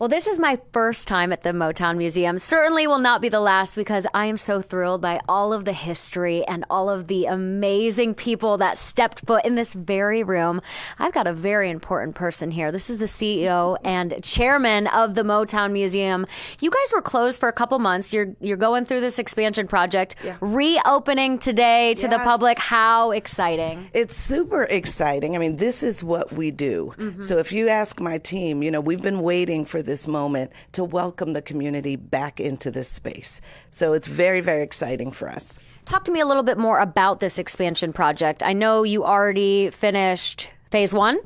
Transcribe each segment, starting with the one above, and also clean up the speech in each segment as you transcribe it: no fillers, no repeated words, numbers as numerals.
Well, this is my first time at the Motown Museum. Certainly will not be the last because I am so thrilled by all of the history and all of the amazing people that stepped foot in this very room. I've got a very important person here. This is the CEO and chairman of the Motown Museum. You guys were closed for a couple months. You're going through this expansion project, reopening today to the public. How exciting. It's super exciting. I mean, this is what we do. So if you ask my team, we've been waiting for this moment to welcome the community back into this space. So it's very, very exciting for us. Talk to me a little bit more about this expansion project. I know you already finished phase 1,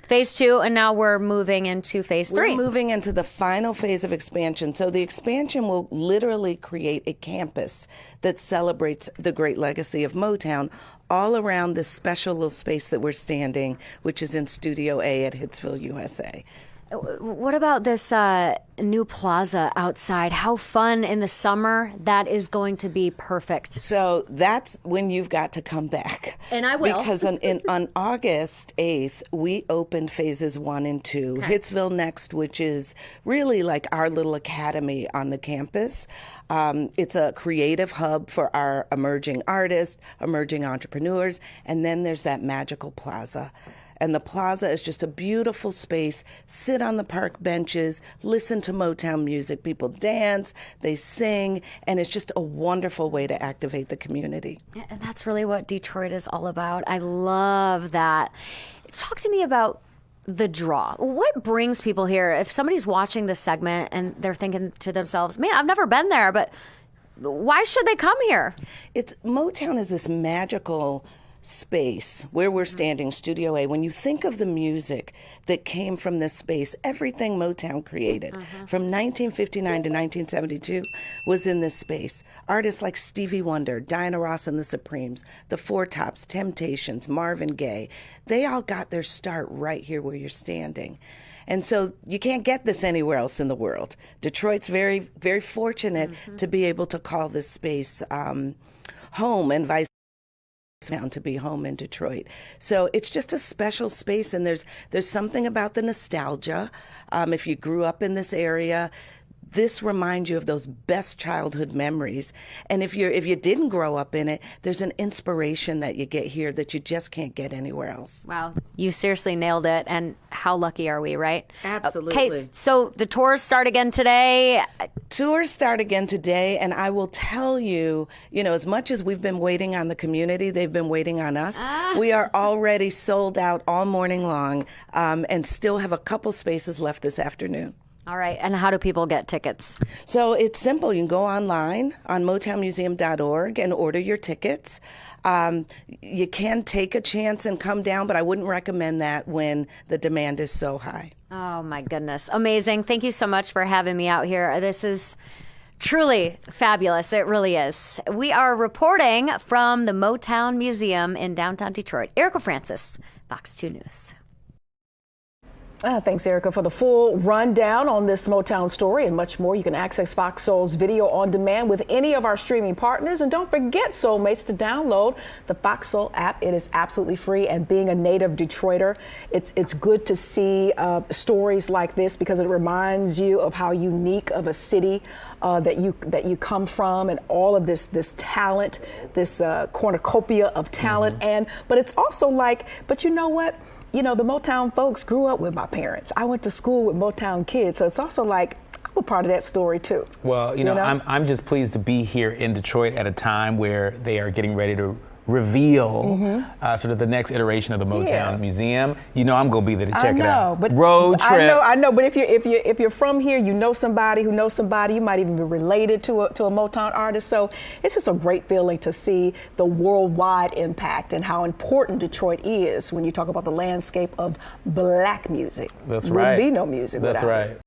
phase 2, and now we're moving into phase 3. We're moving into the final phase of expansion. So the expansion will literally create a campus that celebrates the great legacy of Motown all around this special little space that we're standing, which is in Studio A at Hitsville, USA. What about this new plaza outside? How fun in the summer. That is going to be perfect. So that's when you've got to come back. And I will. Because on August 8th, we opened phases 1 and 2. Okay. Hitsville Next, which is really like our little academy on the campus. It's a creative hub for our emerging artists, emerging entrepreneurs, and then there's that magical plaza. And the plaza is just a beautiful space. Sit on the park benches, listen to Motown music. People dance, they sing, and it's just a wonderful way to activate the community. And that's really what Detroit is all about. I love that. Talk to me about the draw. What brings people here? If somebody's watching this segment and they're thinking to themselves, man, I've never been there, but why should they come here? Motown is this magical space where we're standing, Studio A. When you think of the music that came from this space, everything Motown created from 1959 to 1972 was in this space. Artists like Stevie Wonder, Diana Ross and the Supremes, the Four Tops, Temptations, Marvin Gaye, they all got their start right here where you're standing. And so you can't get this anywhere else in the world. Detroit's very, very fortunate to be able to call this space home, and vice to be home in Detroit. So it's just a special space, and there's something about the nostalgia. If you grew up in this area, this reminds you of those best childhood memories. And if you didn't grow up in it, there's an inspiration that you get here that you just can't get anywhere else. Wow, you seriously nailed it. And how lucky are we, right? Absolutely. Okay, so the tours start again today. Tours start again today, and I will tell you, as much as we've been waiting on the community, they've been waiting on us. We are already sold out all morning long, and still have a couple spaces left this afternoon. All right. And how do people get tickets? So it's simple. You can go online on motownmuseum.org and order your tickets. You can take a chance and come down, but I wouldn't recommend that when the demand is so high. Oh, my goodness. Amazing. Thank you so much for having me out here. This is truly fabulous. It really is. We are reporting from the Motown Museum in downtown Detroit. Erica Francis, Fox 2 News. Thanks, Erica, for the full rundown on this Motown story and much more. You can access Fox Soul's video on demand with any of our streaming partners. And don't forget, Soulmates, to download the Fox Soul app. It is absolutely free. And being a native Detroiter, it's good to see stories like this because it reminds you of how unique of a city that you come from, and all of this talent, this cornucopia of talent. But it's also but you know what? The Motown folks grew up with my parents. I went to school with Motown kids, so it's also I'm a part of that story too. Well, I'm just pleased to be here in Detroit at a time where they are getting ready to reveal sort of the next iteration of the Motown Museum. I'm gonna be there to check it out. But road trip. I know. But if you're from here, you know somebody who knows somebody. You might even be related to a Motown artist. So it's just a great feeling to see the worldwide impact and how important Detroit is when you talk about the landscape of black music. That's right. There would be no music without it.